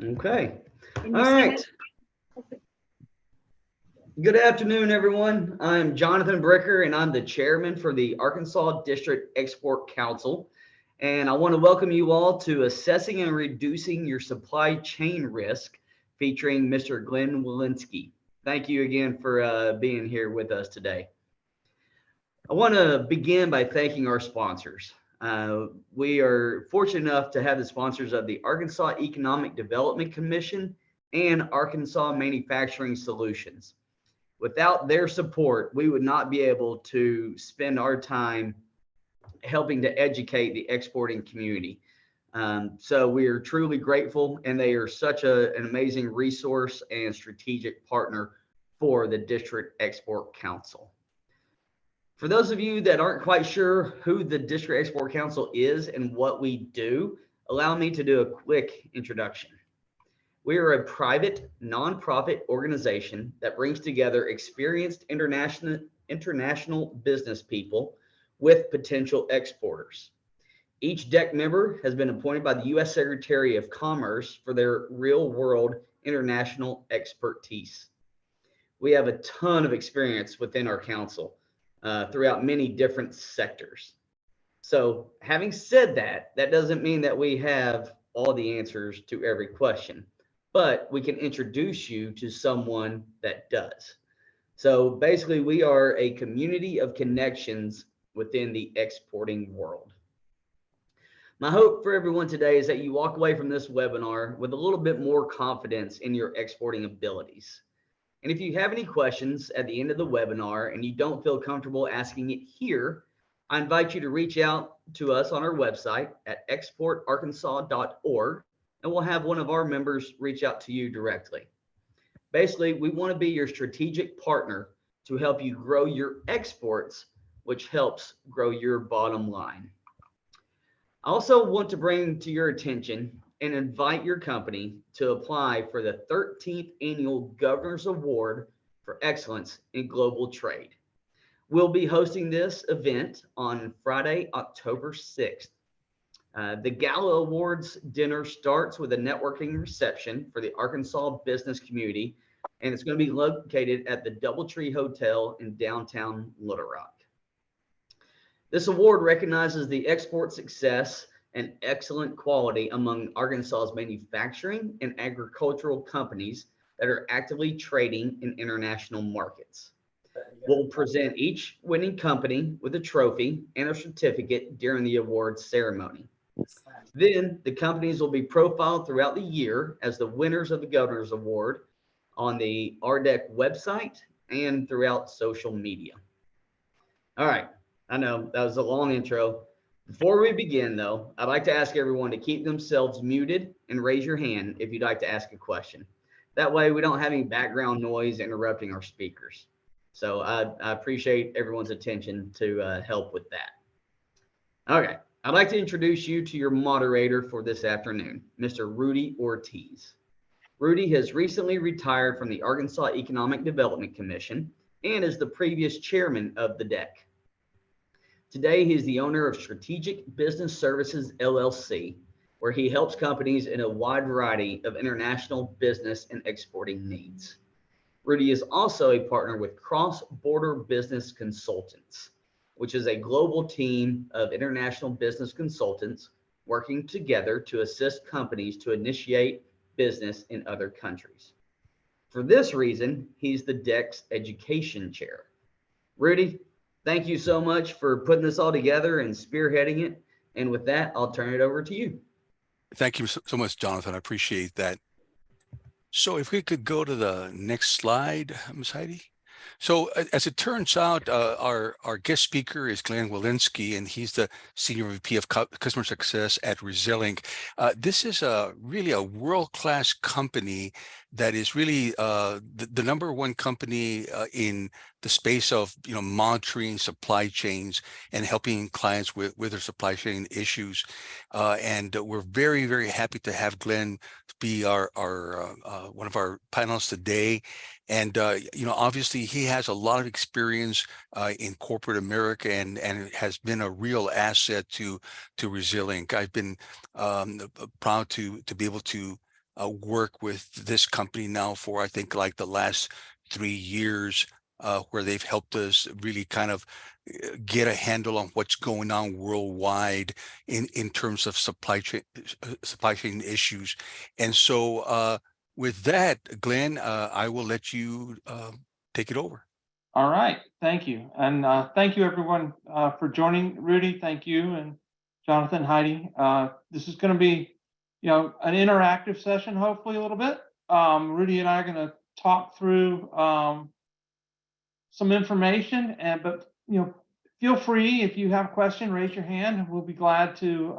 Okay. Can All you say right. that? Good afternoon, everyone. I'm Jonathan Bricker, and I'm the chairman for the Arkansas District Export Council. And I want to welcome you all to Assessing and Reducing Your Supply Chain Risk, featuring Mr. Glenn Walinski. Thank you again for being here with us today. I want to begin by thanking our sponsors. We are fortunate enough to have the sponsors of the Arkansas Economic Development Commission and Arkansas Manufacturing Solutions. Without their support, we would not be able to spend our time helping to educate the exporting community. So we are truly grateful, and they are such an amazing resource and strategic partner for the District Export Council. For those of you that aren't quite sure who the District Export Council is and what we do, allow me to do a quick introduction. We are a private, nonprofit organization that brings together experienced international business people with potential exporters. Each DEC member has been appointed by the U.S. Secretary of Commerce for their real world international expertise. We have a ton of experience within our council throughout many different sectors. So, having said that, that doesn't mean that we have all the answers to every question, but we can introduce you to someone that does. So, basically, we are a community of connections within the exporting world. My hope for everyone today is that you walk away from this webinar with a little bit more confidence in your exporting abilities. And if you have any questions at the end of the webinar and you don't feel comfortable asking it here, I invite you to reach out to us on our website at exportarkansas.org, and we'll have one of our members reach out to you directly. Basically, we want to be your strategic partner to help you grow your exports, which helps grow your bottom line. I also want to bring to your attention and invite your company to apply for the 13th Annual Governor's Award for Excellence in Global Trade. We'll be hosting this event on Friday, October 6th. The Gala Awards dinner starts with a networking reception for the Arkansas business community, and it's going to be located at the Doubletree Hotel in downtown Little Rock. This award recognizes the export success and excellent quality among Arkansas's manufacturing and agricultural companies that are actively trading in international markets. We'll present each winning company with a trophy and a certificate during the awards ceremony. Then the companies will be profiled throughout the year as the winners of the Governor's Award on the RDEC website and throughout social media. All right, I know that was a long intro. Before we begin, though, I'd like to ask everyone to keep themselves muted and raise your hand if you'd like to ask a question. That way, we don't have any background noise interrupting our speakers. So I appreciate everyone's attention to help with that. Okay, I'd like to introduce you to your moderator for this afternoon, Mr. Rudy Ortiz. Rudy has recently retired from the Arkansas Economic Development Commission and is the previous chairman of the DEC. Today, he is the owner of Strategic Business Services LLC, where he helps companies in a wide variety of international business and exporting needs. Rudy is also a partner with Cross Border Business Consultants, which is a global team of international business consultants working together to assist companies to initiate business in other countries. For this reason, he's the DEC's education chair. Rudy, thank you so much for putting this all together and spearheading it. And with that, I'll turn it over to you. Thank you so much, Jonathan. I appreciate that. So if we could go to the next slide, Ms. Heidi. So as it turns out, our guest speaker is Glenn Walinski, and he's the Senior VP of Customer Success at Resilink. This is really a world-class company that is really the number one company in the space of monitoring supply chains and helping clients with their supply chain issues. And we're very, very happy to have Glenn be our one of our panelists today. And obviously he has a lot of experience in corporate America and has been a real asset to Resilink. I've been proud to be able to work with this company now for, I think, like the last 3 years, where they've helped us really kind of get a handle on what's going on worldwide in terms of supply chain issues. And so with that, Glenn, I will let you take it over. All right, thank you. And thank you everyone for joining. Rudy, thank you. And Jonathan, Heidi. This is going to be, an interactive session, hopefully a little bit. Rudy and I are going to talk through some information, but feel free, if you have a question, raise your hand. We'll be glad to,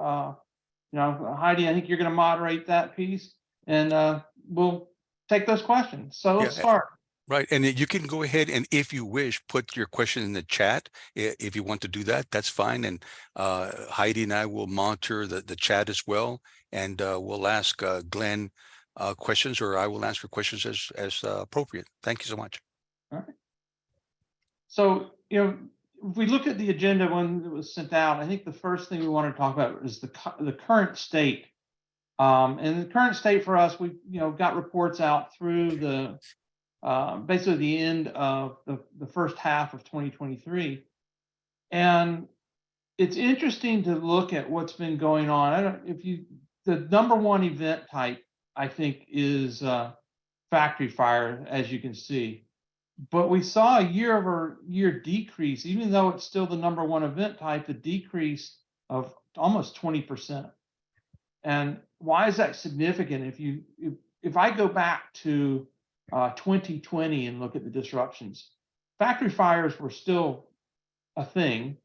Heidi, I think you're going to moderate that piece, and we'll take those questions. So let's start. Right. And you can go ahead and, if you wish, put your question in the chat. If you want to do that, that's fine. And Heidi and I will monitor the chat as well. And we'll ask Glenn questions, or I will answer questions as appropriate. Thank you so much. All right. So, if we look at the agenda when it was sent out, I think the first thing we want to talk about is the current state. And the current state for us, we got reports out through the basically the end of the first half of 2023. And it's interesting to look at what's been going on. The number one event type, I think, is factory fire, as you can see. But we saw a year-over-year decrease, even though it's still the number one event type, the decrease of almost 20%. And why is that significant? If I go back to 2020 and look at the disruptions, factory fires were still a thing,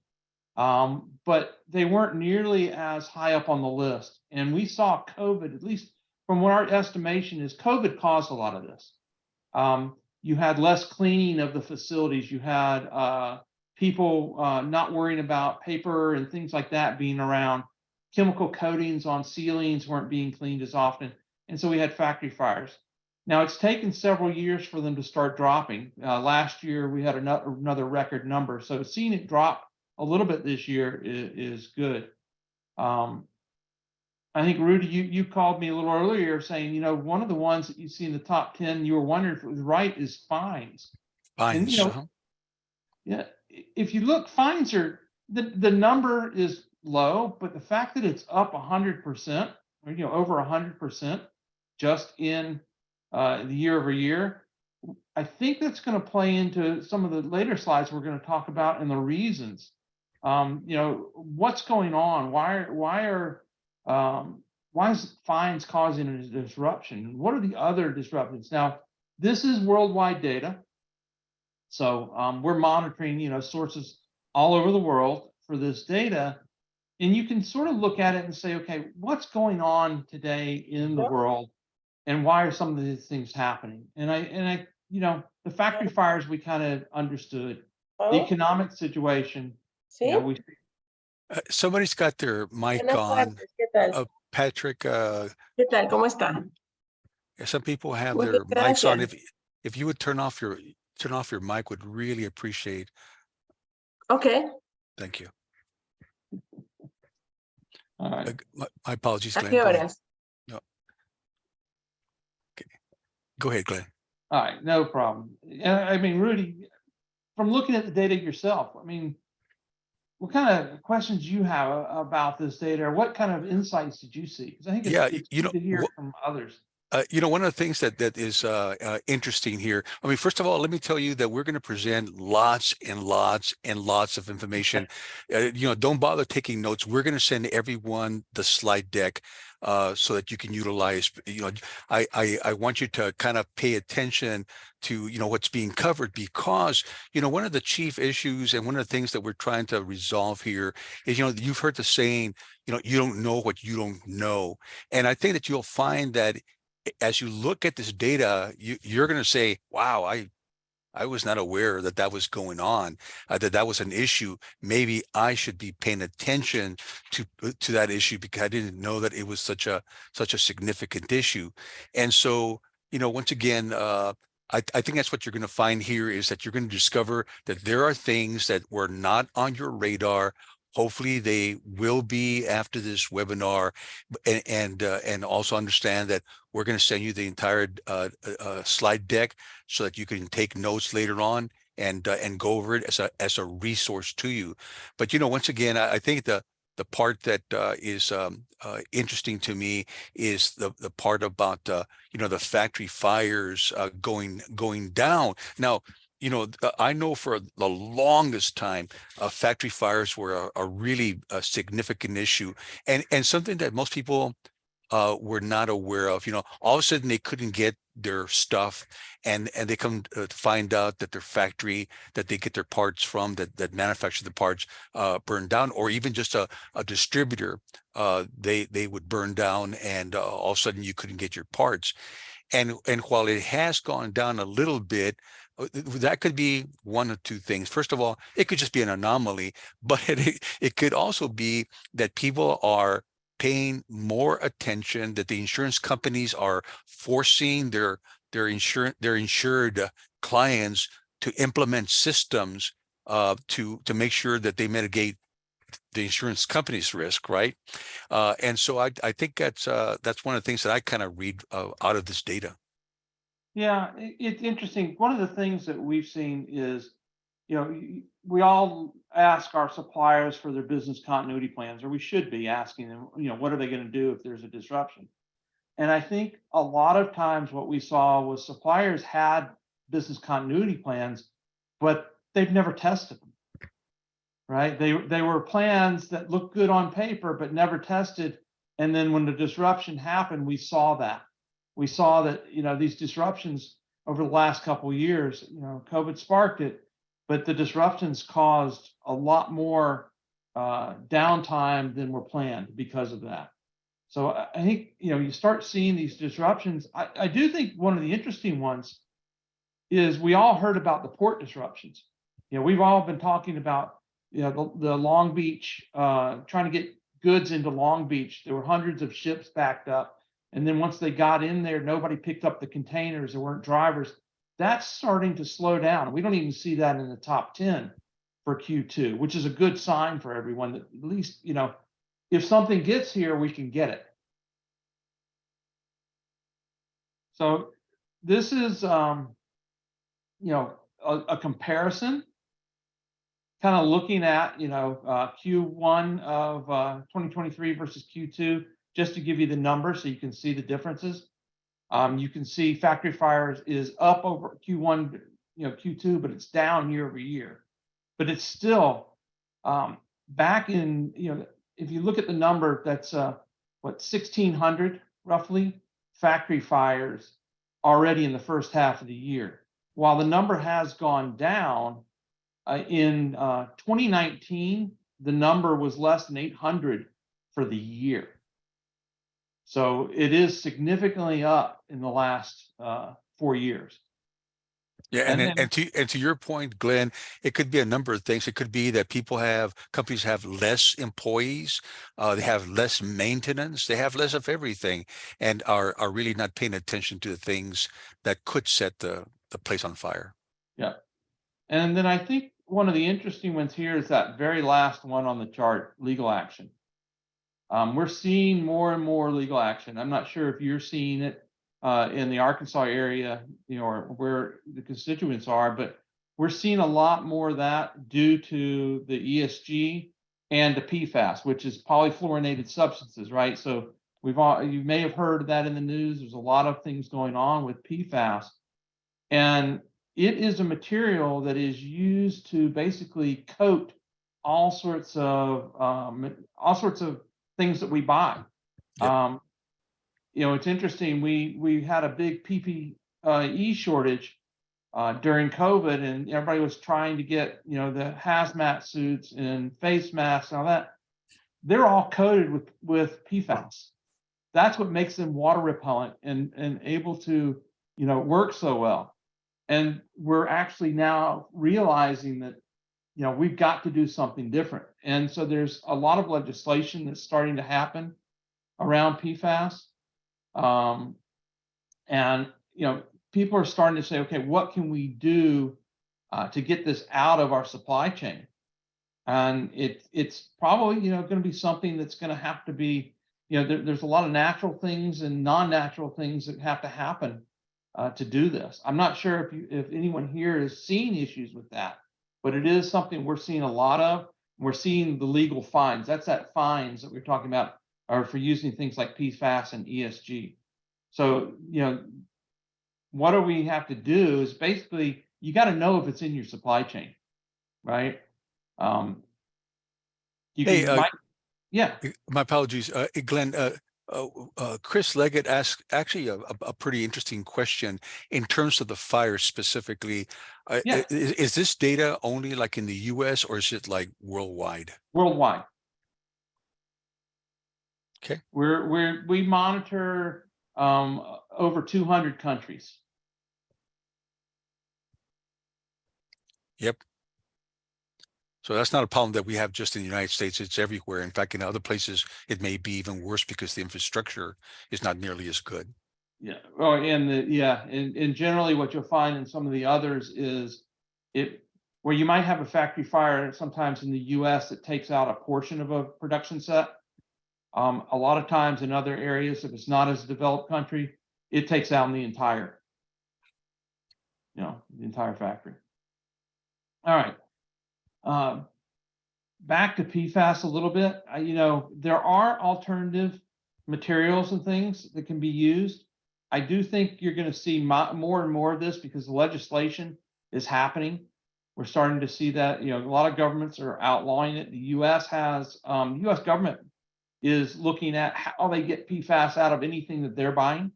but they weren't nearly as high up on the list. And we saw COVID, at least from what our estimation is, COVID caused a lot of this. You had less cleaning of the facilities. You had people not worrying about paper and things like that being around. Chemical coatings on ceilings weren't being cleaned as often. And so we had factory fires. Now, it's taken several years for them to start dropping. Last year, we had another record number. So seeing it drop a little bit this year is good. I think, Rudy, you called me a little earlier saying, one of the ones that you see in the top 10, you were wondering if it was right, is fines. Fines. And, yeah, if you look, fines are, the number is low, but the fact that it's up 100%, or, over 100% just in the year over year, I think that's going to play into some of the later slides we're going to talk about and the reasons. What's going on? Why is fines causing a disruption? What are the other disruptions? Now, this is worldwide data. So we're monitoring, sources all over the world for this data. And you can sort of look at it and say, okay, what's going on today in the world? And why are some of these things happening? And I, the factory fires, we kind of understood. The economic situation. Somebody's got their mic on. Patrick. ¿Qué tal? ¿Cómo está? Some people have their mics on. If you would turn off your mic, would really appreciate. Okay. Thank you. All right. My apologies, Glenn. ¿A qué horas? No. Okay. Go ahead, Glenn. All right, no problem. I mean, Rudy, from looking at the data yourself, what kind of questions you have about this data, or what kind of insights did you see? Because I think it's good to hear from others. One of the things that is interesting here. First of all, let me tell you that we're going to present lots and lots and lots of information. Don't bother taking notes. We're going to send everyone the slide deck so that you can utilize. I want you to kind of pay attention to what's being covered, because one of the chief issues and one of the things that we're trying to resolve here is you've heard the saying, you don't know what you don't know, and I think that you'll find that as you look at this data, you're going to say, wow, I was not aware that was going on, that was an issue. Maybe I should be paying attention to that issue, because I didn't know that it was such a significant issue. And so, once again, I think that's what you're going to find here, is that you're going to discover that there are things that were not on your radar Hopefully they will be after this webinar, and also understand that we're going to send you the entire slide deck so that you can take notes later on and go over it as a resource to you. But once again, I think the part that is interesting to me is the part about the factory fires going down. Now, I know for the longest time, factory fires were a really significant issue, and something that most people were not aware of. All of a sudden they couldn't get their stuff, and they come to find out that their factory that they get their parts from, that manufacture the parts, burned down, or even just a distributor, they would burn down, and all of a sudden you couldn't get your parts. And while it has gone down a little bit, that could be one of two things. First of all, it could just be an anomaly, but it could also be that people are paying more attention, that the insurance companies are forcing their insured clients to implement systems to make sure that they mitigate the insurance company's risk, right? And so I think that's one of the things that I kind of read out of this data. Yeah, it's interesting. One of the things that we've seen is, we all ask our suppliers for their business continuity plans, or we should be asking them, what are they going to do if there's a disruption? And I think a lot of times what we saw was suppliers had business continuity plans, but they've never tested them, right? They were plans that looked good on paper, but never tested. And then when the disruption happened, we saw that. We saw that, these disruptions over the last couple of years, COVID sparked it, but the disruptions caused a lot more downtime than were planned because of that. So I think, you start seeing these disruptions. I do think one of the interesting ones is we all heard about the port disruptions. We've all been talking about, the Long Beach, trying to get goods into Long Beach. There were hundreds of ships backed up. And then once they got in there, nobody picked up the containers. There weren't drivers. That's starting to slow down. We don't even see that in the top 10 for Q2, which is a good sign for everyone that at least, if something gets here, we can get it. So this is, a comparison, kind of looking at, Q1 of 2023 versus Q2, just to give you the numbers so you can see the differences. You can see factory fires is up over Q1, Q2, but it's down year over year. But it's still back in, if you look at the number, that's 1,600 roughly factory fires already in the first half of the year. While the number has gone down, in 2019, the number was less than 800 for the year. So it is significantly up in the last 4 years. Yeah, and to your point, Glenn, it could be a number of things. It could be that companies have less employees, they have less maintenance, they have less of everything, and are really not paying attention to the things that could set the place on fire. Yeah, and then I think one of the interesting ones here is that very last one on the chart, legal action. We're seeing more and more legal action. I'm not sure if you're seeing it in the Arkansas area, or where the constituents are, but we're seeing a lot more of that due to the ESG and the PFAS, which is polyfluorinated substances, right? So you may have heard of that in the news. There's a lot of things going on with PFAS, and it is a material that is used to basically coat all sorts of things that we buy. Yep. It's interesting. We had a big PPE shortage during COVID, and everybody was trying to get the hazmat suits and face masks and all that. They're all coated with PFAS. That's what makes them water repellent and able to work so well. And we're actually now realizing that we've got to do something different. And so there's a lot of legislation that's starting to happen around PFAS. And people are starting to say, okay, what can we do to get this out of our supply chain? And it's probably, going to be something that's going to have to be, there's a lot of natural things and non-natural things that have to happen to do this. I'm not sure if anyone here is seeing issues with that, but it is something we're seeing a lot of. We're seeing the legal fines. That's that fines that we're talking about are for using things like PFAS and ESG. So, what do we have to do is basically you got to know if it's in your supply chain, right? You Hey, can, yeah. my apologies, Glenn. Chris Leggett asked actually a pretty interesting question in terms of the fire specifically. Yeah. Is this data only like in the U.S. or is it like worldwide? Worldwide. Okay. We monitor over 200 countries. Yep. So that's not a problem that we have just in the United States. It's everywhere. In fact, in other places, it may be even worse because the infrastructure is not nearly as good. Yeah. Oh, and generally what you'll find in some of the others is where you might have a factory fire sometimes in the US that takes out a portion of a production set. A lot of times in other areas, if it's not as a developed country, it takes out the entire factory. All right. Back to PFAS a little bit. There are alternative materials and things that can be used. I do think you're going to see more and more of this because the legislation is happening. We're starting to see that, a lot of governments are outlawing it. The U.S. U.S. government is looking at how they get PFAS out of anything that they're buying.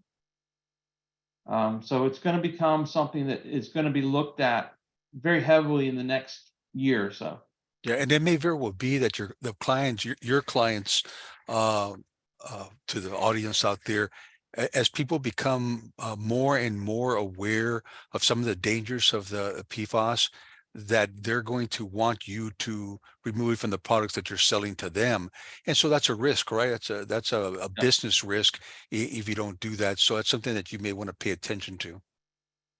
So it's going to become something that is going to be looked at very heavily in the next year or so. Yeah, and it may very well be that your clients, to the audience out there, as people become more and more aware of some of the dangers of the PFAS, that they're going to want you to remove it from the products that you're selling to them. And so that's a risk, right? That's a business risk if you don't do that. So that's something that you may want to pay attention to.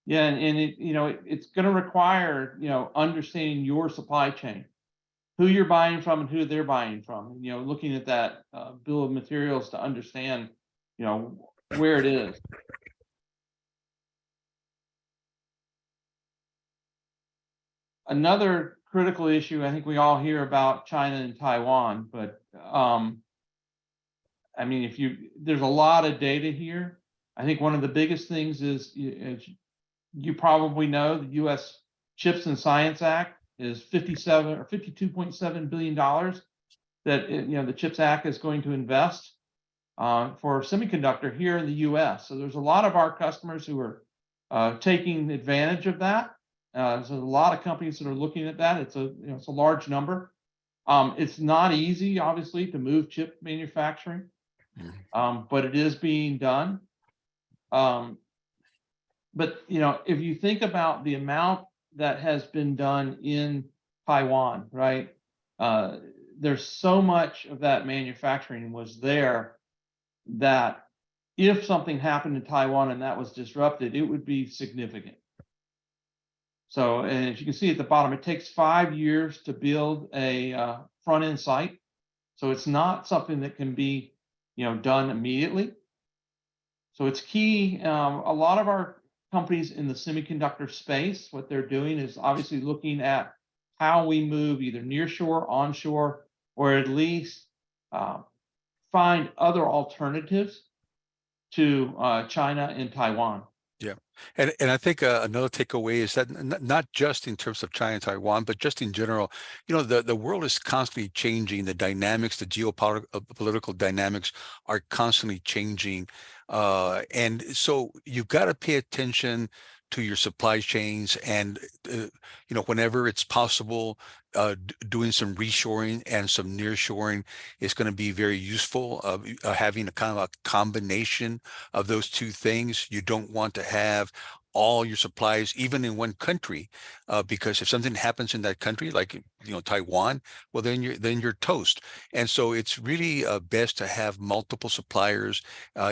Yeah, and it's going to require, understanding your supply chain, who you're buying from and who they're buying from, looking at that bill of materials to understand, where it is. Another critical issue, I think we all hear about China and Taiwan, but there's a lot of data here. I think one of the biggest things is you probably know the U.S. Chips and Science Act is $52.7 billion that the CHIPS Act is going to invest for semiconductor here in the U.S. So there's a lot of our customers who are taking advantage of that. So a lot of companies that are looking at that. It's a large number. It's not easy, obviously, to move chip manufacturing, but it is being done. But if you think about the amount that has been done in Taiwan, right? There's so much of that manufacturing was there that if something happened in Taiwan and that was disrupted, it would be significant. So, and as you can see at the bottom, it takes 5 years to build a front-end site. So it's not something that can be, done immediately. So it's key. A lot of our companies in the semiconductor space, what they're doing is obviously looking at how we move either nearshore, onshore, or at least find other alternatives to China and Taiwan. Yeah, and I think another takeaway is that not just in terms of China and Taiwan, but just in general, the world is constantly changing. The dynamics, the geopolitical dynamics are constantly changing, and so you've got to pay attention to your supply chains, and whenever it's possible, doing some reshoring and some nearshoring is going to be very useful. Having a kind of a combination of those two things. You don't want to have all your supplies, even in one country, because if something happens in that country, like Taiwan, well then you're toast. And so it's really best to have multiple suppliers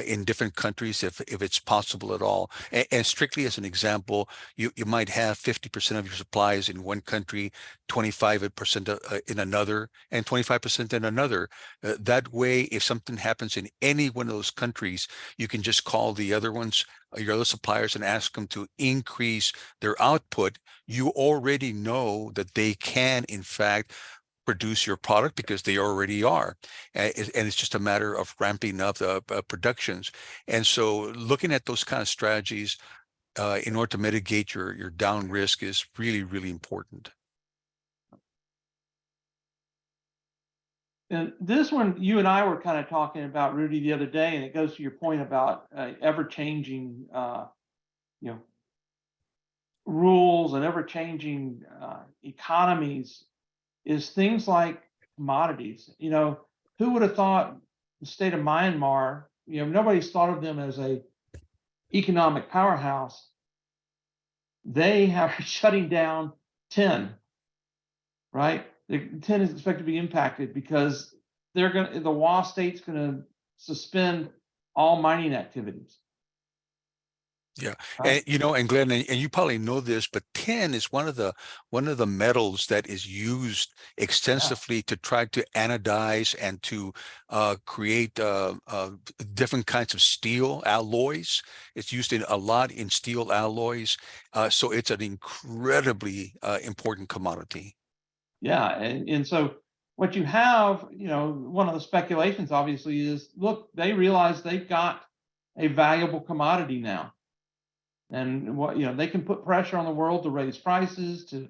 in different countries if it's possible at all. And strictly as an example, you might have 50% of your supplies in one country, 25% in another, and 25% in another. That way, if something happens in any one of those countries, you can just call the other ones, your other suppliers, and ask them to increase their output. You already know that they can, in fact, produce your product because they already are. And it's just a matter of ramping up the productions. And so looking at those kind of strategies in order to mitigate your down risk is really, really important. And this one, you and I were kind of talking about, Rudy, the other day, and it goes to your point about ever-changing, rules and ever-changing economies, is things like commodities. Who would have thought the state of Myanmar, nobody's thought of them as a economic powerhouse. They are shutting down tin, right? The tin is expected to be impacted because the WA state's going to suspend all mining activities. Yeah, and and Glenn, and you probably know this, but tin is one of the metals that is used extensively to try to anodize and to create different kinds of steel alloys. It's used a lot in steel alloys, so it's an incredibly important commodity. Yeah, and so what you have, one of the speculations obviously is, look, they realize they've got a valuable commodity now. And they can put pressure on the world to raise prices, to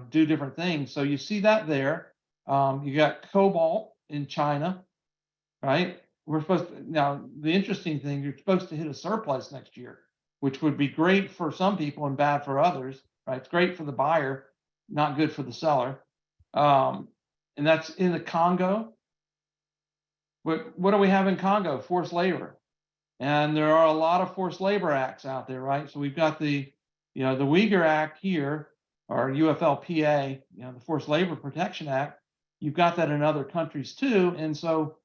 do different things. So you see that there. You got cobalt in China, right? Now the interesting thing, you're supposed to hit a surplus next year, which would be great for some people and bad for others, right? It's great for the buyer, not good for the seller. And that's in the Congo. What do we have in Congo? Forced labor. And there are a lot of forced labor acts out there, right? So we've got the Uyghur Act here, or UFLPA, the Forced Labor Protection Act. You've got that in other countries too. And so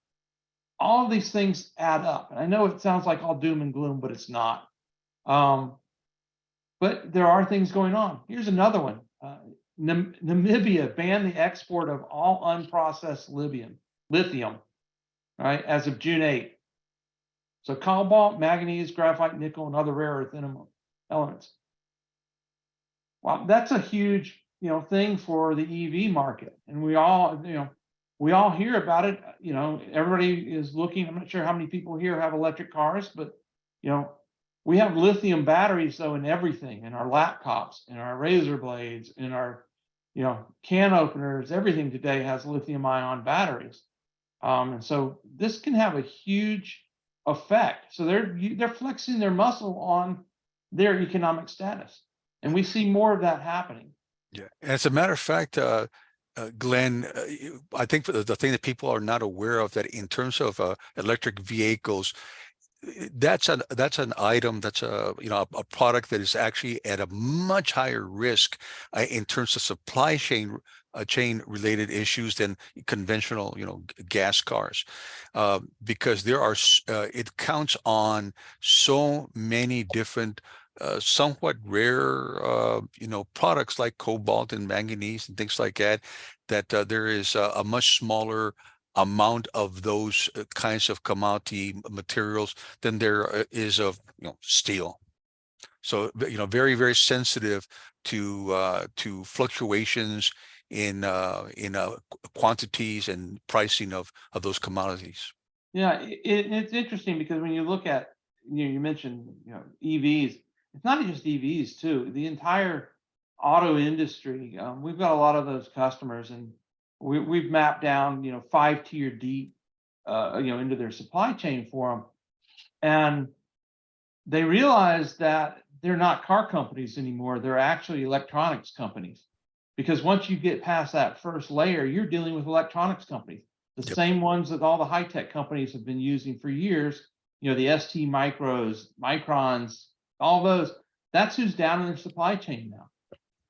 all of these things add up. And I know it sounds like all doom and gloom, but it's not. But there are things going on. Here's another one. Namibia banned the export of all unprocessed lithium, right, as of June 8th. So cobalt, manganese, graphite, nickel, and other rare earth elements. Well, that's a huge, thing for the EV market, and we all hear about it. Everybody is looking. I'm not sure how many people here have electric cars, but we have lithium batteries though in everything, in our laptops, in our razor blades, in our can openers. Everything today has lithium-ion batteries, and so this can have a huge effect. So they're flexing their muscle on their economic status, and we see more of that happening. Yeah, and as a matter of fact, Glenn, I think the thing that people are not aware of, that in terms of electric vehicles, that's an item, that's a product that is actually at a much higher risk in terms of supply chain related issues than conventional gas cars, because there are it counts on so many different somewhat rare products like cobalt and manganese and things like that, that there is a much smaller amount of those kinds of commodity materials than there is of steel. So very, very sensitive to fluctuations in quantities and pricing of those commodities. Yeah, it's interesting because when you look at you mentioned EVs, it's not just EVs too. The entire auto industry, we've got a lot of those customers, and we've mapped down 5-tier deep into their supply chain for them, and they realize that they're not car companies anymore. They're actually electronics companies, because once you get past that first layer, you're dealing with electronics companies, the same ones that all the high-tech companies have been using for years. The ST Micros, Microns, all those. That's who's down in their supply chain now.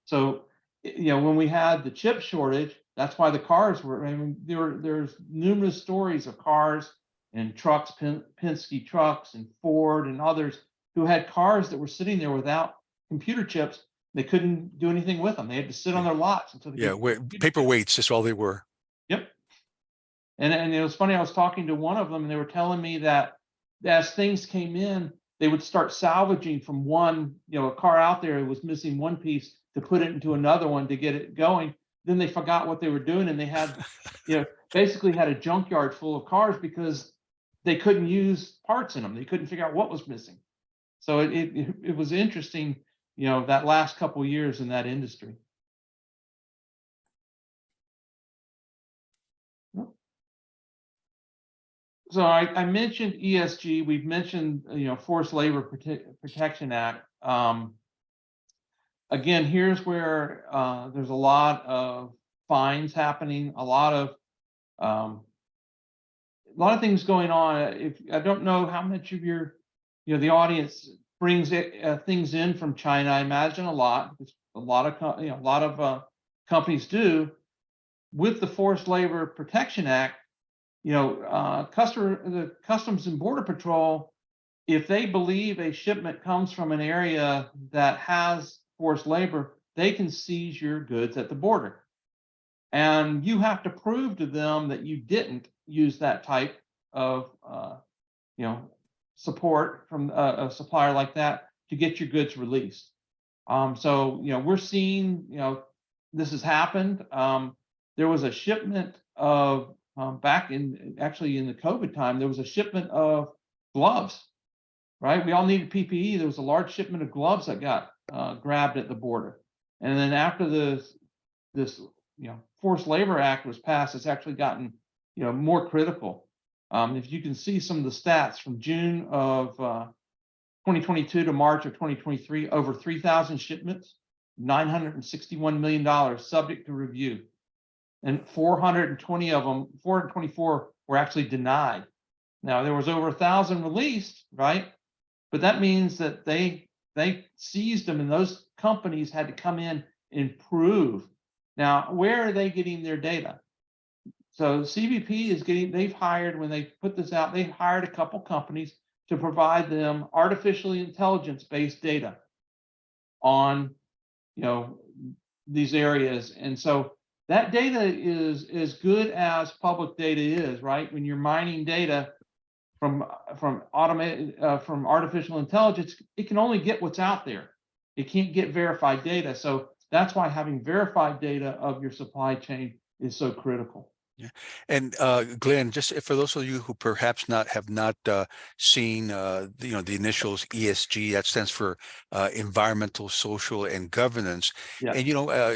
So when we had the chip shortage, that's why the cars were. There's numerous stories of cars and trucks, Penske trucks and Ford and others, who had cars that were sitting there without computer chips They couldn't do anything with them. They had to sit on their lots until they Yeah, paperweights, that's all they were. Yep. And it was funny, I was talking to one of them and they were telling me that as things came in, they would start salvaging from one, a car out there was missing one piece to put it into another one to get it going. Then they forgot what they were doing and they had, basically had a junkyard full of cars because they couldn't use parts in them. They couldn't figure out what was missing. So it was interesting, that last couple of years in that industry. So I mentioned ESG. We've mentioned Forced Labor Protection Act. Again, here's where there's a lot of fines happening, a lot of things going on. If I don't know how much of the audience brings things in from China, I imagine a lot. A lot of companies do. With the Forced Labor Protection Act, the Customs and Border Patrol, if they believe a shipment comes from an area that has forced labor, they can seize your goods at the border. And you have to prove to them that you didn't use that type of, support from a supplier like that to get your goods released. So, we're seeing, this has happened. There was a shipment of, back in the COVID time, there was a shipment of gloves, right? We all needed PPE. There was a large shipment of gloves that got grabbed at the border. And then after this Forced Labor Act was passed, it's actually gotten, more critical. If you can see some of the stats from June of 2022 to March of 2023, over 3,000 shipments, $961 million subject to review. And 424 were actually denied. Now there was over 1,000 released, right? But that means that they seized them, and those companies had to come in and prove. Now, where are they getting their data? So CBP is they've hired, when they put this out, they hired a couple companies to provide them artificial intelligence-based data on, these areas. And so that data is as good as public data is, right? When you're mining data from artificial intelligence, it can only get what's out there. It can't get verified data. So that's why having verified data of your supply chain is so critical. Yeah, and Glenn, just for those of you who perhaps have not seen the initials ESG, that stands for environmental, social, and governance. Yeah. And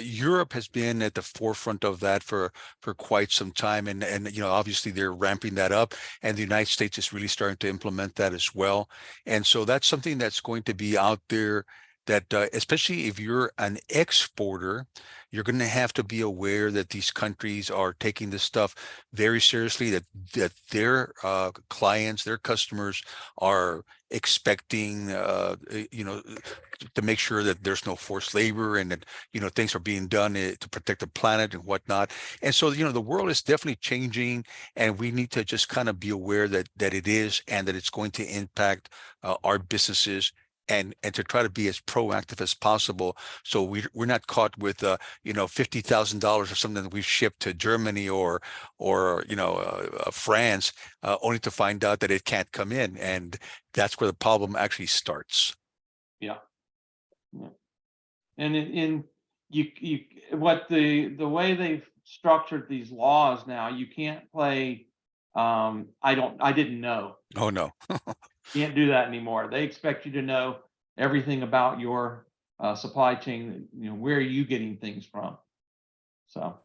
Europe has been at the forefront of that for quite some time, and obviously they're ramping that up, and the United States is really starting to implement that as well. And so that's something that's going to be out there. That especially if you're an exporter, you're going to have to be aware that these countries are taking this stuff very seriously, that their clients, their customers are expecting, to make sure that there's no forced labor and that, things are being done to protect the planet and whatnot. And so, the world is definitely changing, and we need to just kind of be aware that it is, and that it's going to impact our businesses. And to try to be as proactive as possible, so we're not caught with $50,000 or something that we've shipped to Germany or France, only to find out that it can't come in, and that's where the problem actually starts. Yeah. And what the way they've structured these laws now, you can't play. I didn't know. Oh no. Can't do that anymore. They expect you to know everything about your supply chain. Where are you getting things from? So, all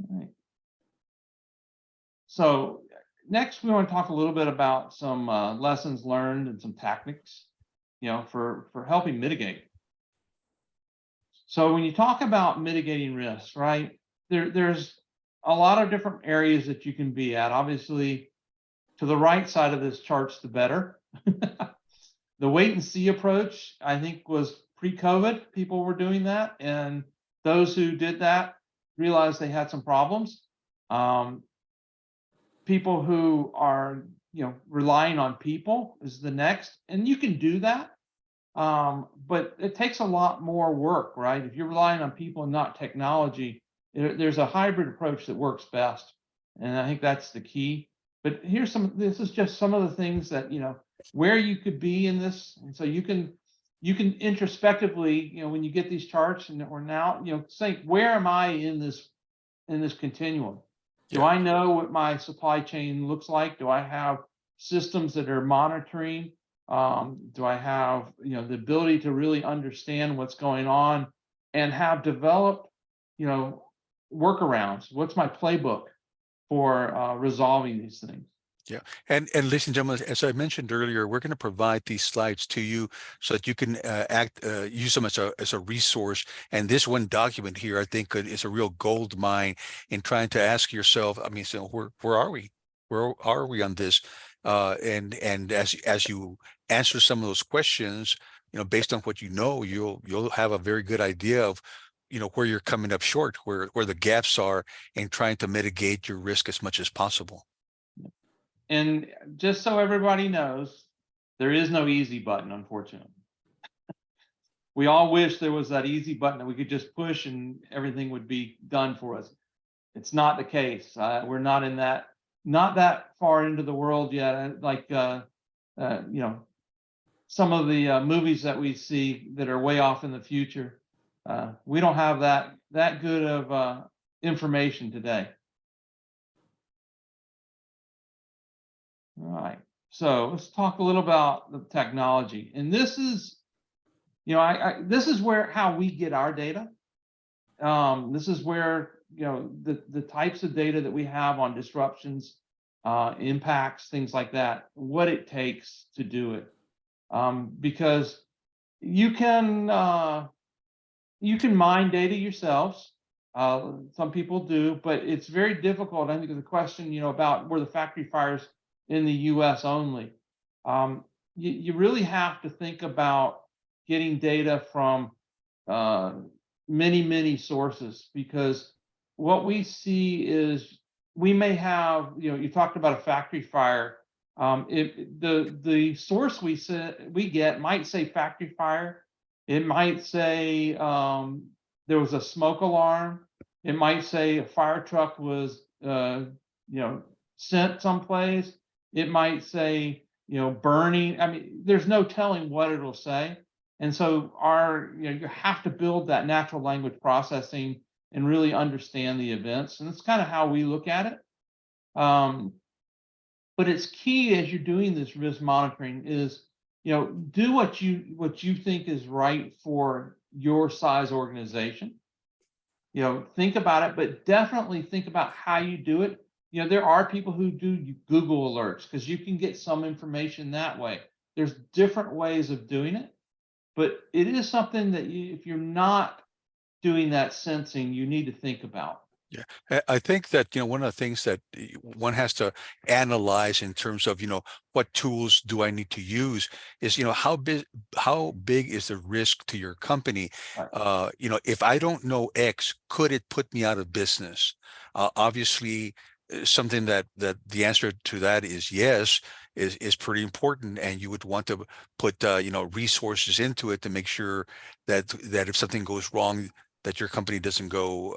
right. So next, we want to talk a little bit about some lessons learned and some tactics, for helping mitigate. So when you talk about mitigating risks, right, there's a lot of different areas that you can be at. Obviously, to the right side of this chart's the better. The wait and see approach, I think, was pre-COVID. People were doing that, and those who did that realized they had some problems. People who are, relying on people is the next, and you can do that. But it takes a lot more work, right? If you're relying on people and not technology, there's a hybrid approach that works best. And I think that's the key. But this is just some of the things that, where you could be in this. And so you can introspectively, when you get these charts or now, think, where am I in this continuum? Do I know what my supply chain looks like? Do I have systems that are monitoring? Do I have the ability to really understand what's going on and have developed workarounds? What's my playbook for resolving these things? Yeah, and ladies and gentlemen, as I mentioned earlier, we're going to provide these slides to you so that you can use them as a resource. And this one document here, I think, is a real gold mine in trying to ask yourself. I mean, so where are we? Where are we on this? And as you answer some of those questions, based on what you'll have a very good idea of where you're coming up short, where the gaps are, and trying to mitigate your risk as much as possible. And just so everybody knows, there is no easy button, unfortunately. We all wish there was that easy button that we could just push and everything would be done for us. It's not the case. We're not that far into the world yet. Like, some of the movies that we see that are way off in the future. We don't have that good of information today. All right, so let's talk a little about the technology. And this is, this is how we get our data. This is where, the types of data that we have on disruptions, impacts, things like that, what it takes to do it. Because you can mine data yourselves. Some people do, but it's very difficult. I think the question, about were the factory fires in the U.S. only. You really have to think about getting data from many sources, because what we see is we may have, you talked about a factory fire. The source we get might say factory fire. It might say there was a smoke alarm. It might say a fire truck was sent someplace. It might say, burning. I mean, there's no telling what it'll say. And so you have to build that natural language processing and really understand the events. And that's kind of how we look at it. But it's key as you're doing this risk monitoring is, do what you think is right for your size organization. Think about it, but definitely think about how you do it. There are people who do Google alerts because you can get some information that way. There's different ways of doing it, but it is something that if you're not doing that sensing, you need to think about. Yeah, I think that, one of the things that one has to analyze in terms of, what tools do I need to use is, how big is the risk to your company? Right. If I don't know X, could it put me out of business? Obviously, something that the answer to that is yes, is pretty important, and you would want to put resources into it to make sure that if something goes wrong, that your company doesn't go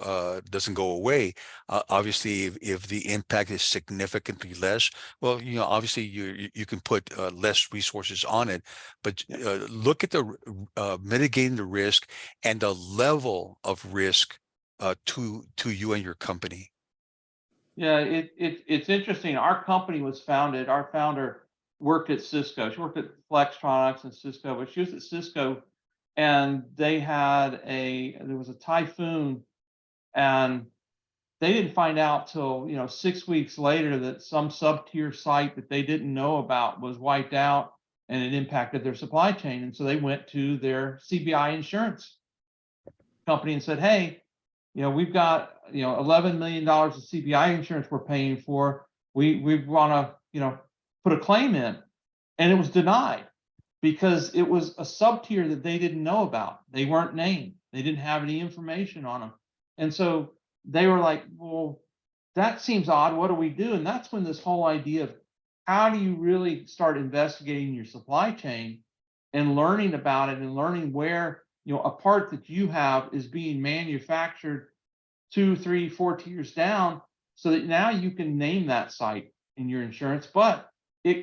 away. Obviously, if the impact is significantly less, well, obviously you can put less resources on it, but look at the mitigating the risk and the level of risk to you and your company. Yeah, it's interesting. Our company was founded. Our founder worked at Cisco. She worked at Flextronics and Cisco, but she was at Cisco, and there was a typhoon, and they didn't find out till 6 weeks later that some sub-tier site that they didn't know about was wiped out, and it impacted their supply chain. And so they went to their CBI insurance company and said, "Hey, we've got $11 million of CBI insurance we're paying for. We want to put a claim in," and it was denied because it was a sub tier that they didn't know about. They weren't named. They didn't have any information on them, and so they were like, "Well, that seems odd. What do we do?" And that's when this whole idea of how do you really start investigating your supply chain and learning about it and learning where, a part that you have is being manufactured 2, 3, 4 tiers down, so that now you can name that site in your insurance. But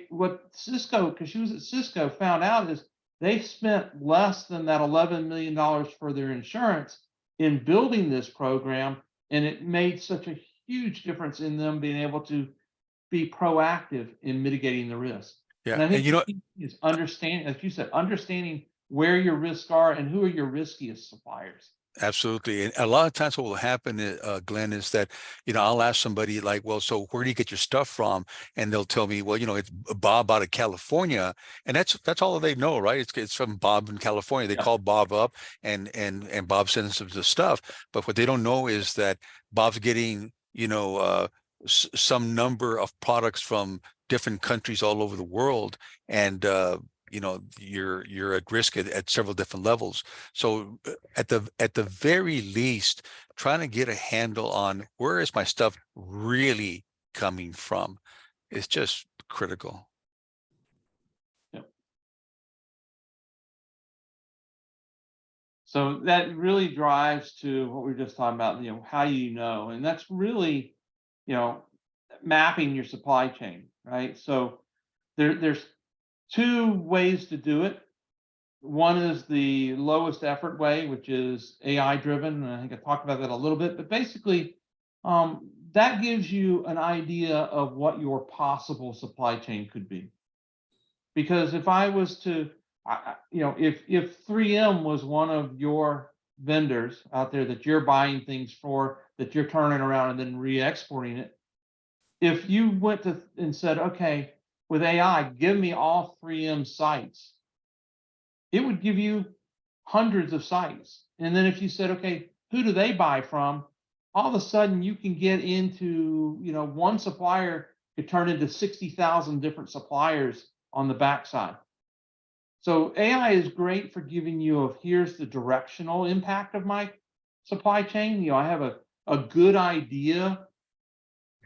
what Cisco, because she was at Cisco, found out is they spent less than that $11 million for their insurance in building this program, and it made such a huge difference in them being able to be proactive in mitigating the risk. Yeah, And I think and the key is understanding, as you said, understanding where your risks are and who are your riskiest suppliers. absolutely. And a lot of times what will happen, Glenn, is that, I'll ask somebody like, well, so where do you get your stuff from? And they'll tell me, well, it's Bob out of California. And that's all they know, right? It's from Bob in California. They Yeah. call Bob up and Bob sends them the stuff. But what they don't know is that Bob's getting, some number of products from different countries all over the world. And, you're at risk at several different levels. So at the very least, trying to get a handle on where is my stuff really coming from is just critical. Yep. So that really drives to what we were just talking about, how you know, and that's really, mapping your supply chain, right? So there's 2 ways to do it. One is the lowest effort way, which is AI driven. And I think I talked about that a little bit, but basically that gives you an idea of what your possible supply chain could be. Because if I was to, if 3M was one of your vendors out there that you're buying things for, that you're turning around and then re-exporting it, if you went to and said, okay, with AI, give me all 3M sites, it would give you hundreds of sites. And then if you said, okay, who do they buy from? All of a sudden you can get into, one supplier could turn into 60,000 different suppliers on the backside. So AI is great for giving you here's the directional impact of my supply chain. I have a good idea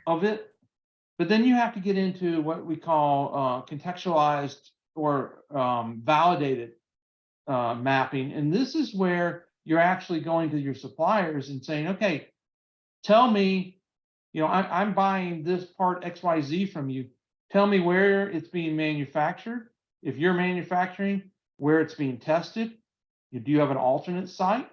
of it. But then you have to get into what we call contextualized or validated mapping. And this is where you're actually going to your suppliers and saying, okay, tell me, I'm buying this part XYZ from you. Tell me where it's being manufactured. If you're manufacturing, where it's being tested. Do you have an alternate site?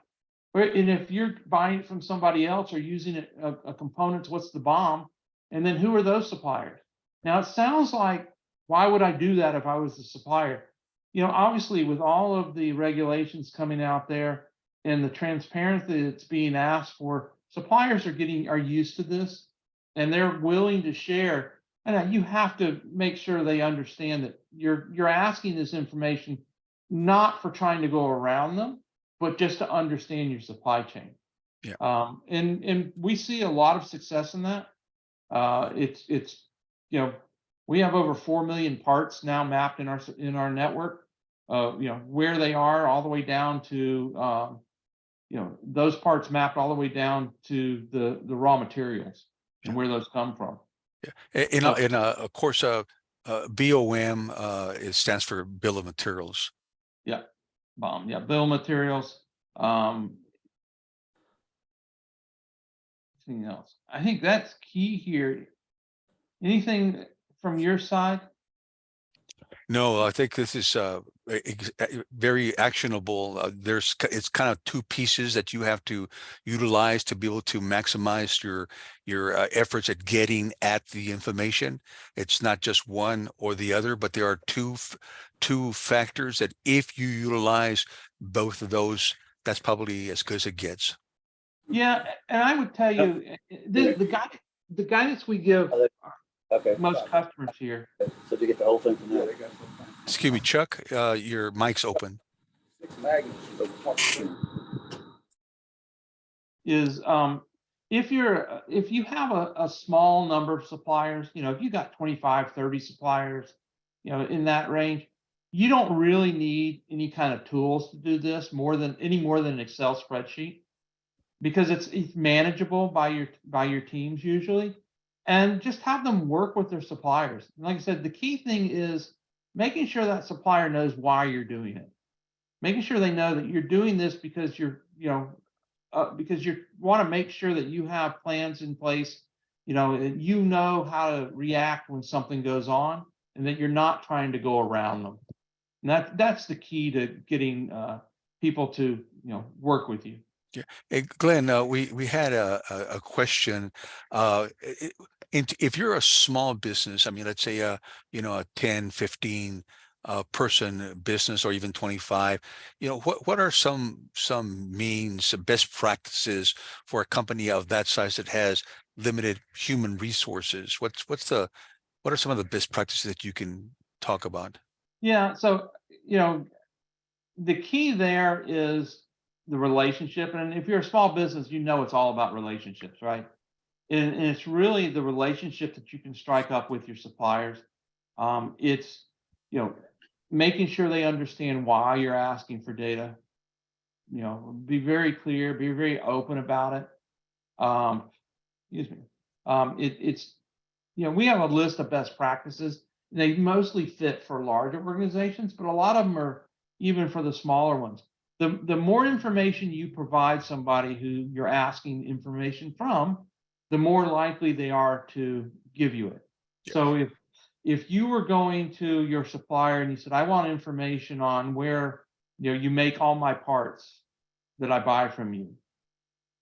And if you're buying it from somebody else or using a component, what's the BOM? And then who are those suppliers? Now, it sounds like, why would I do that if I was the supplier? Obviously, with all of the regulations coming out there and the transparency that's being asked for, suppliers are used to this, and they're willing to share. And you have to make sure they understand that you're asking this information not for trying to go around them, but just to understand your supply chain. Yeah. And we see a lot of success in that. It's we have over 4 million parts now mapped in our network. Where they are all the way down to those parts mapped all the way down to the raw materials and where those come from. Yeah. Of course, BOM it stands for bill of materials. Yeah, BOM. Yeah, bill of materials. Anything else? I think that's key here. Anything from your side? No, I think this is very actionable. It's kind of 2 pieces that you have to utilize to be able to maximize your efforts at getting at the information. It's not just one or the other, but there are two factors that if you utilize both of those, that's probably as good as it gets. Yeah, and I would tell you, the guidance we give most customers here. So to get the whole thing from there. Excuse me, Chuck, your mic's open. 6 magnets Is if you have a small number of suppliers, if you got 25, 30 suppliers, in that range, you don't really need any kind of tools to do this more than an Excel spreadsheet, because it's manageable by your teams usually, and just have them work with their suppliers. And like I said, the key thing is making sure that supplier knows why you're doing it, making sure they know that you're doing this because because you want to make sure that you have plans in place, and you know how to react when something goes on, and that you're not trying to go around them. And that's the key to getting people to work with you. Yeah. Hey, Glenn, we had a question. If you're a small business, I mean, let's say a 10, 15 person business, or even 25, what are some means, best practices for a company of that size that has limited human resources? What are some of the best practices that you can talk about? Yeah. So, the key there is the relationship. And if you're a small business, it's all about relationships, right? And it's really the relationship that you can strike up with your suppliers. It's, making sure they understand why you're asking for data. Be very clear, be very open about it. Excuse me. It's we have a list of best practices. They mostly fit for larger organizations, but a lot of them are even for the smaller ones. The more information you provide somebody who you're asking information from, the more likely they are to give you it. Yeah. So if you were going to your supplier and you said, I want information on where you make all my parts that I buy from you,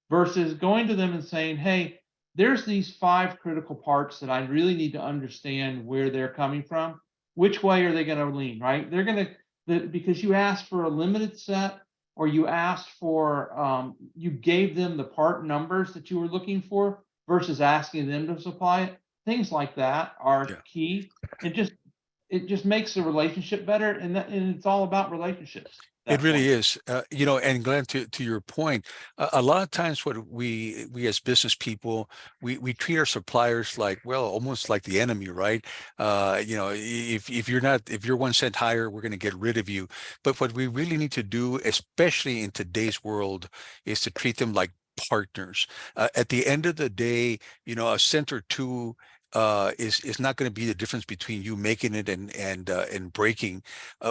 versus going to them and saying, hey, there's these 5 critical parts that I really need to understand where they're coming from. Which way are they going to lean, right? They're going to, because you asked for a limited set, or you asked for, you gave them the part numbers that you were looking for versus asking them to supply it. Things like that are key. It just makes the relationship better. And it's all about relationships. It really is, and Glenn, to your point, a lot of times what we as business people, we treat our suppliers like, well, almost like the enemy, right? If you're 1 cent higher, we're going to get rid of you. But what we really need to do, especially in today's world, is to treat them like partners. At the end of the day, a cent or two is not going to be the difference between you making it and breaking,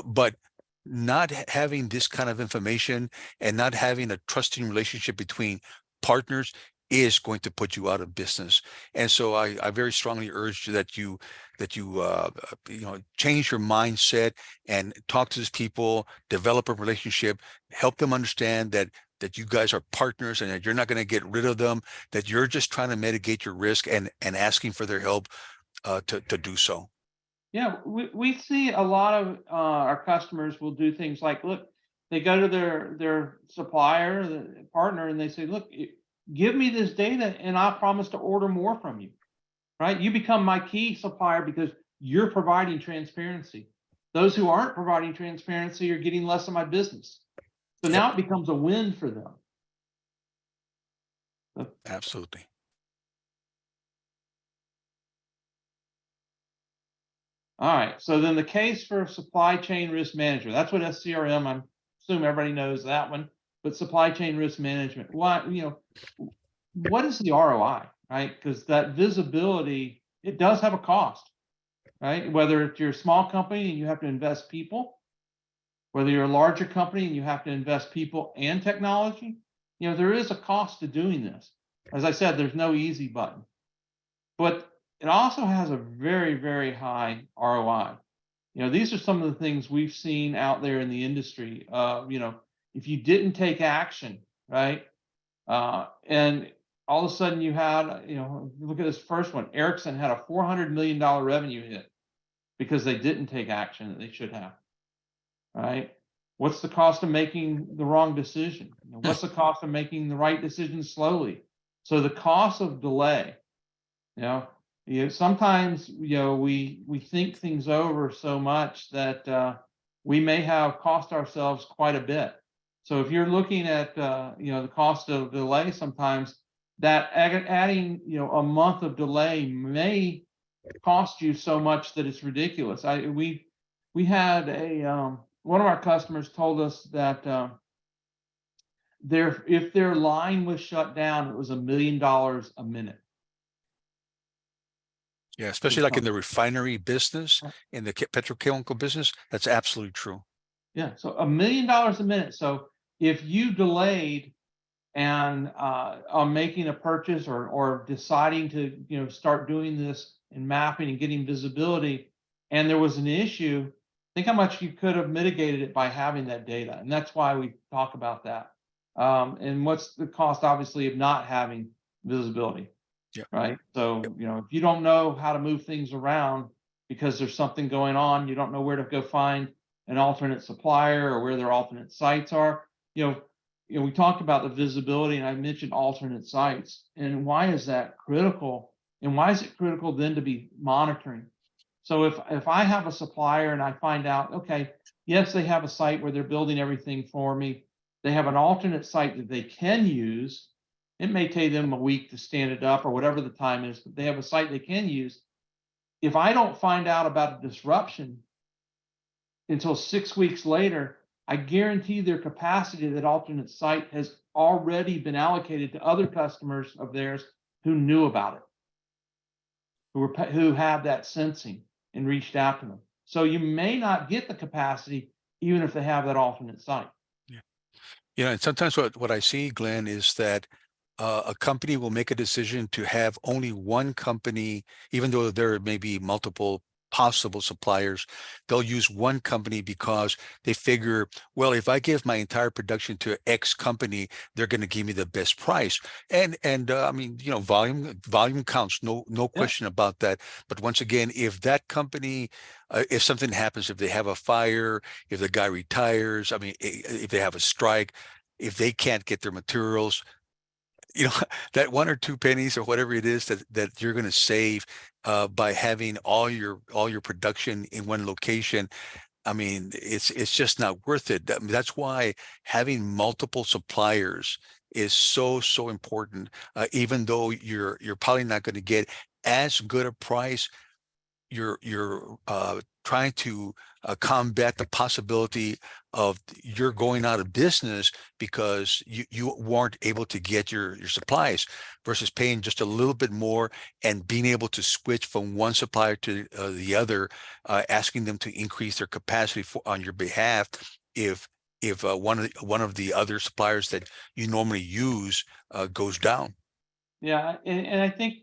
but not having this kind of information and not having a trusting relationship between partners is going to put you out of business. And so I very strongly urge that you change your mindset and talk to these people, develop a relationship, help them understand that you guys are partners and that you're not going to get rid of them, that you're just trying to mitigate your risk and asking for their help to do so. Yeah, we see a lot of our customers will do things like, look, they go to their supplier, the partner, and they say, look, give me this data and I promise to order more from you, right? You become my key supplier because you're providing transparency. Those who aren't providing transparency are getting less of my business. So now it becomes a win for them. Absolutely. All right. So then the case for supply chain risk management, that's what SCRM, I assume everybody knows that one, but supply chain risk management, what is the ROI, right? Because that visibility, it does have a cost, right? Whether it's you're a small company and you have to invest people, whether you're a larger company and you have to invest people and technology, there is a cost to doing this. As I said, there's no easy button, but it also has a very, very high ROI. These are some of the things we've seen out there in the industry. If you didn't take action, right, and all of a sudden you had, look at this first one. Ericsson had a $400 million revenue hit because they didn't take action that they should have. Right? What's the cost of making the wrong decision? What's the cost of making the right decision slowly? So the cost of delay. Sometimes we think things over so much that we may have cost ourselves quite a bit. So if you're looking at the cost of delay, sometimes that adding a month of delay may cost you so much that it's ridiculous. We had one of our customers told us that if their line was shut down, it was $1 million a minute. Yeah, especially like in the refinery business, in the petrochemical business, that's absolutely true. Yeah, so $1 million a minute. So if you delayed and on making a purchase or deciding to start doing this and mapping and getting visibility, and there was an issue, think how much you could have mitigated it by having that data. And that's why we talk about that. And what's the cost, obviously, of not having visibility? Yeah. Right. So, if you don't know how to move things around because there's something going on, you don't know where to go find an alternate supplier or where their alternate sites are. We talked about the visibility, and I mentioned alternate sites. And why is that critical? And why is it critical then to be monitoring? So if I have a supplier and I find out, okay, yes, they have a site where they're building everything for me. They have an alternate site that they can use. It may take them a week to stand it up or whatever the time is, but they have a site they can use. If I don't find out about a disruption until 6 weeks later, I guarantee their capacity of that alternate site has already been allocated to other customers of theirs who knew about it, who have that sensing and reached out to them. So you may not get the capacity even if they have that alternate site. Yeah, and sometimes what I see, Glenn, is that a company will make a decision to have only one company, even though there may be multiple possible suppliers. They'll use one company because they figure, well, if I give my entire production to X company, they're going to give me the best price. And I mean, volume counts, no question about that. But once again, if that company, if something happens, if they have a fire, if the guy retires, I mean, if they have a strike, if they can't get their materials, that 1 or 2 pennies or whatever it is that you're going to save by having all your production in one location, I mean, it's just not worth it. That's why having multiple suppliers is so important. Even though you're probably not going to get as good a price, you're trying to combat the possibility of you're going out of business because you weren't able to get your supplies, versus paying just a little bit more and being able to switch from one supplier to the other, asking them to increase their capacity on your behalf if one of the other suppliers that you normally use goes down. Yeah, and I think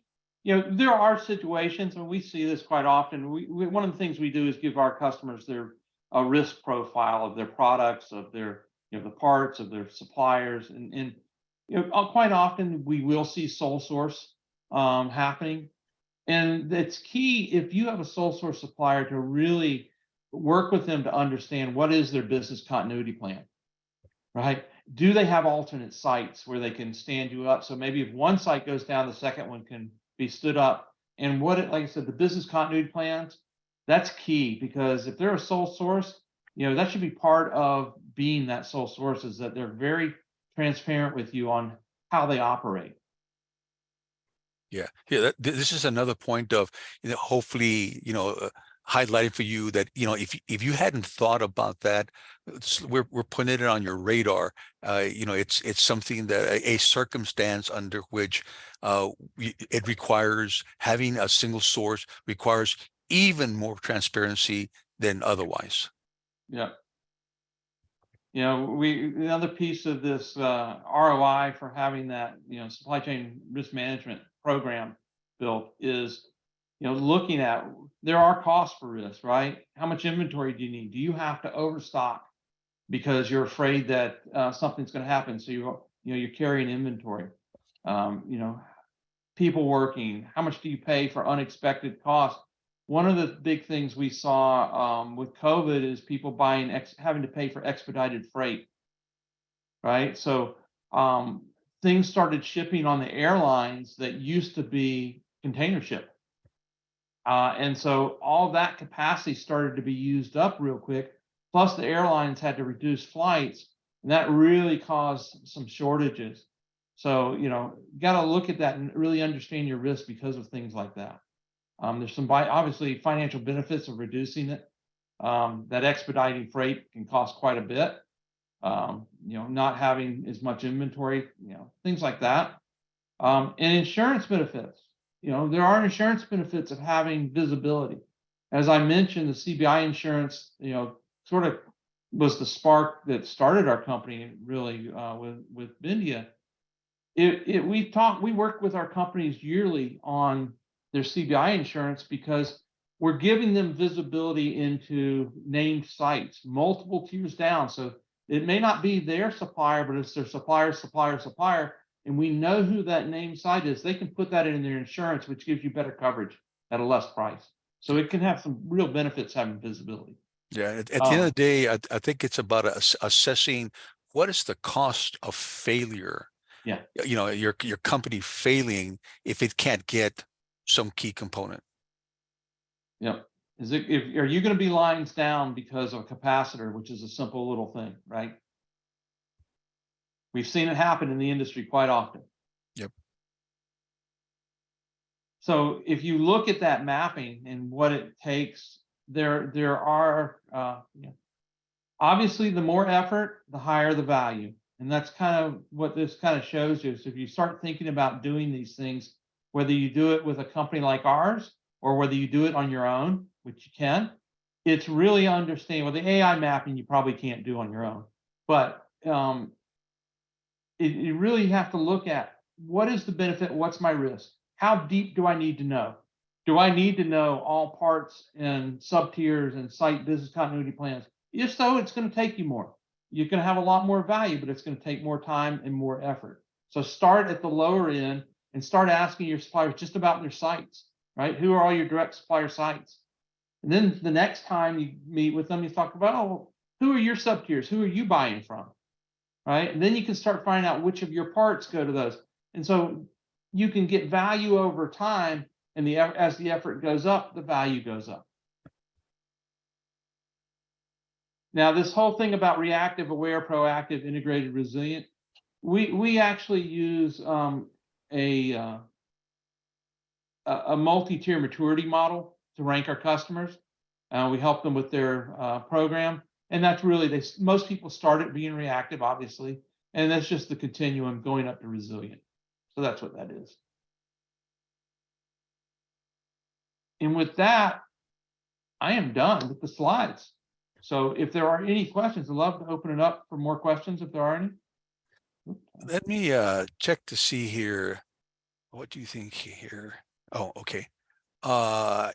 there are situations, and we see this quite often. We one of the things we do is give our customers their a risk profile of their products, of their the parts, of their suppliers, and quite often we will see sole source happening, and it's key if you have a sole source supplier to really work with them to understand what is their business continuity plan, right? Do they have alternate sites where they can stand you up? So maybe if one site goes down, the second one can be stood up. And like I said, the business continuity plans, that's key, because if they're a sole source, that should be part of being that sole source, is that they're very transparent with you on how they operate. Yeah. This is another point of, hopefully, highlighting for you that, if you hadn't thought about that, we're putting it on your radar. It's something that a circumstance under which it requires having a single source, requires even more transparency than otherwise. Yeah. The other piece of this ROI for having that, supply chain risk management program built is, looking at, there are costs for risk, right? How much inventory do you need? Do you have to overstock because you're afraid that something's going to happen? So you're carrying inventory. People working, how much do you pay for unexpected costs? One of the big things we saw with COVID is people having to pay for expedited freight, right? So things started shipping on the airlines that used to be container ship. And so all that capacity started to be used up real quick. Plus the airlines had to reduce flights, and that really caused some shortages. So, you got to look at that and really understand your risk because of things like that. There's some obviously financial benefits of reducing it. That expediting freight can cost quite a bit. Not having as much inventory, things like that. And insurance benefits. there are insurance benefits of having visibility. As I mentioned, the CBI insurance, sort of was the spark that started our company really with India. We work with our companies yearly on their CBI insurance because we're giving them visibility into named sites, multiple tiers down. So it may not be their supplier, but it's their supplier, and we know who that named site is. They can put that in their insurance, which gives you better coverage at a less price. So it can have some real benefits having visibility. Yeah, at the end of the day, I think it's about assessing what is the cost of failure. Yeah. Your company failing if it can't get some key component. Yep. Are you going to be lines down because of a capacitor, which is a simple little thing, right? We've seen it happen in the industry quite often. Yep. So if you look at that mapping and what it takes, there are obviously the more effort, the higher the value. And that's kind of what this kind of shows you. So if you start thinking about doing these things, whether you do it with a company like ours or whether you do it on your own, which you can, it's really understanding. Well, the AI mapping you probably can't do on your own, but you really have to look at what is the benefit, what's my risk, how deep do I need to know? Do I need to know all parts and sub tiers and site business continuity plans? If so, it's going to take you more. You're going to have a lot more value, but it's going to take more time and more effort. So start at the lower end and start asking your suppliers just about their sites, right? Who are all your direct supplier sites? And then the next time you meet with them, you talk about, oh, who are your sub tiers? Who are you buying from? Right? And then you can start finding out which of your parts go to those. And so you can get value over time, and as the effort goes up, the value goes up. Now, this whole thing about reactive, aware, proactive, integrated, resilient, we actually use a multi-tier maturity model to rank our customers. We help them with their program. And that's really, most people start at being reactive, obviously, and that's just the continuum going up to resilient. So that's what that is. And with that, I am done with the slides. So if there are any questions, I'd love to open it up for more questions if there are any. Let me check to see here. What do you think here? Oh, okay. I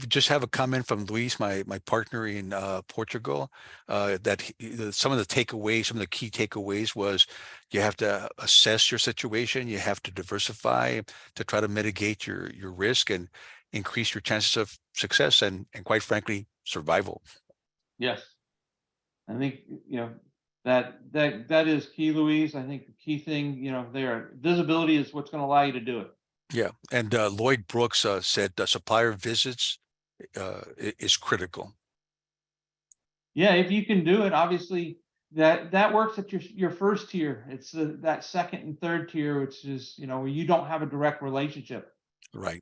just have a comment from Luis, my partner in Portugal, that some of the takeaways, some of the key takeaways was you have to assess your situation, you have to diversify to try to mitigate your risk and increase your chances of success and quite frankly, survival. Yes. I think, that is key, Louise. I think the key thing, there, visibility is what's going to allow you to do it. Yeah, and Lloyd Brooks said supplier visits is critical. Yeah, if you can do it, obviously that works at your first tier. It's that second and third tier, which is where you don't have a direct relationship. Right.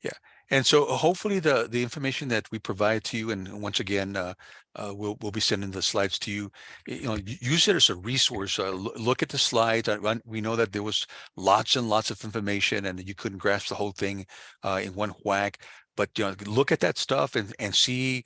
Yeah, and so hopefully the information that we provide to you, and once again, we'll be sending the slides to you. Use it as a resource. Look at the slides. We know that there was lots and lots of information, and you couldn't grasp the whole thing in one whack. But look at that stuff and see,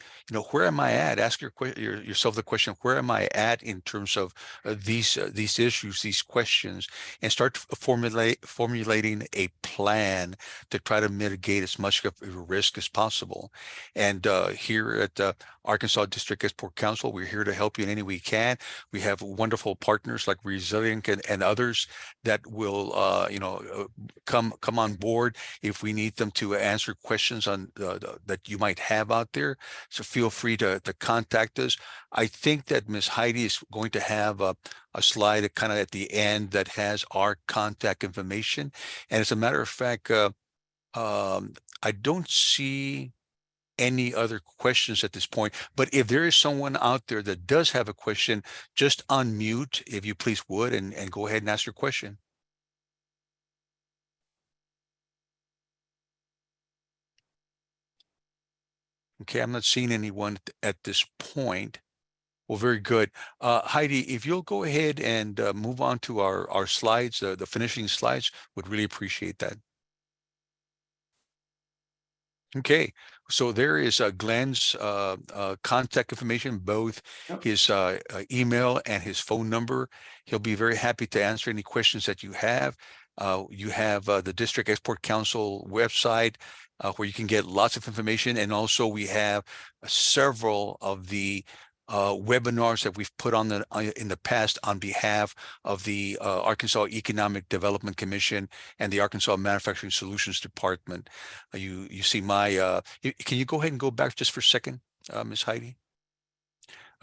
where am I at? Ask yourself the question: where am I at in terms of these issues, these questions, and start formulating a plan to try to mitigate as much of a risk as possible. And here at Arkansas District Export Council, we're here to help you in any way we can. We have wonderful partners like Resilient and others that will, come on board if we need them to answer questions on that you might have out there. So feel free to contact us. I think that Ms. Heidi is going to have a slide kind of at the end that has our contact information. And as a matter of fact, I don't see any other questions at this point, but if there is someone out there that does have a question, just unmute if you please would, and go ahead and ask your question. Okay, I'm not seeing anyone at this point. Well, very good. Heidi, if you'll go ahead and move on to our slides, the finishing slides, would really appreciate that. Okay, so there is Glenn's contact information, both Yep. his email and his phone number. He'll be very happy to answer any questions that you have. You have the District Export Council website where you can get lots of information. And also we have several of the webinars that we've put on in the past on behalf of the Arkansas Economic Development Commission and the Arkansas Manufacturing Solutions Department. You see my, can you go ahead and go back just for a second, Ms. Heidi?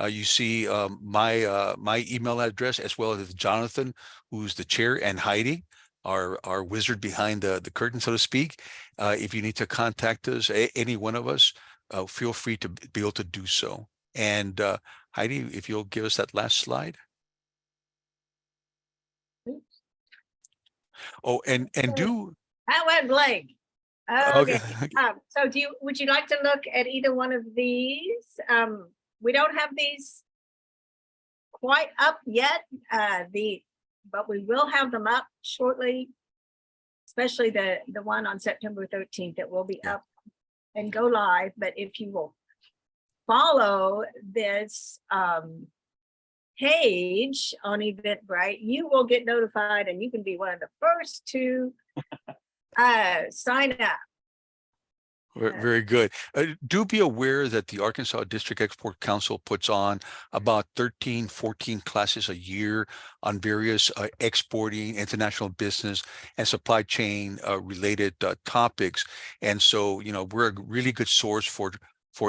You see my email address, as well as Jonathan, who's the chair, and Heidi, our wizard behind the curtain, so to speak. If you need to contact us, any one of us, feel free to be able to do so. And Heidi, if you'll give us that last slide. Oh, and do. That went blank. Okay. Okay. So would you like to look at either one of these? We don't have these quite up yet, but we will have them up shortly, especially the one on September 13th that will be up and go live. But if you will follow this page on Eventbrite, you will get notified and you can be one of the first to sign up. Very good. Do be aware that the Arkansas District Export Council puts on about 13, 14 classes a year on various exporting, international business, and supply chain related topics. And so, you know, we're a really good source for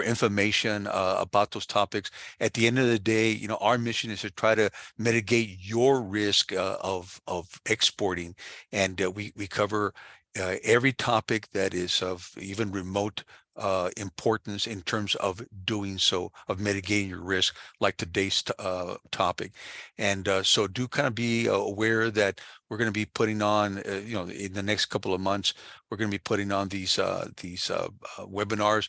information about those topics. At the end of the day, you know, our mission is to try to mitigate your risk of exporting. And we cover every topic that is of even remote importance in terms of doing so, of mitigating your risk, like today's topic. And so do kind of be aware that we're going to be putting on, you know, in the next couple of months, we're going to be putting on these webinars,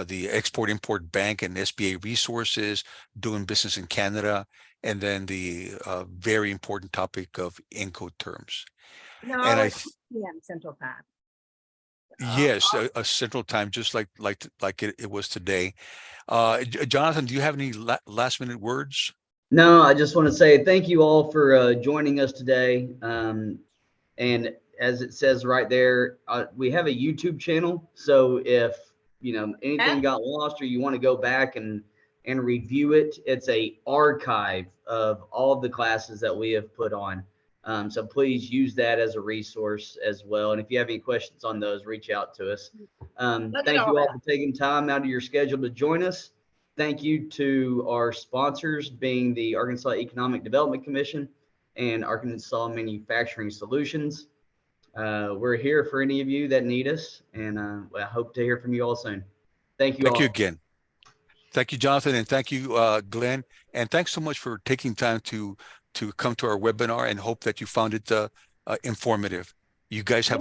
the Export-Import Bank and SBA resources, doing business in Canada, and then the very important topic of Incoterms. No, And it's PM Central Time. yes, a central time, just like it was today. Jonathan, do you have any last minute words? No, I just want to say thank you all for joining us today. And as it says right there, we have a YouTube channel. So if you know anything got lost or you want to go back and review it, it's a archive of all of the classes that we have put on. So please use that as a resource as well. And if you have any questions on those, reach out to us. Thank you all for taking time out of your schedule to join us. Thank you to our sponsors, being the Arkansas Economic Development Commission and Arkansas Manufacturing Solutions. We're here for any of you that need us, and I hope to hear from you all soon. Thank you all. Thank you again. Thank you, Jonathan, and thank you, Glenn. And thanks so much for taking time to come to our webinar, and hope that you found it informative. You guys have a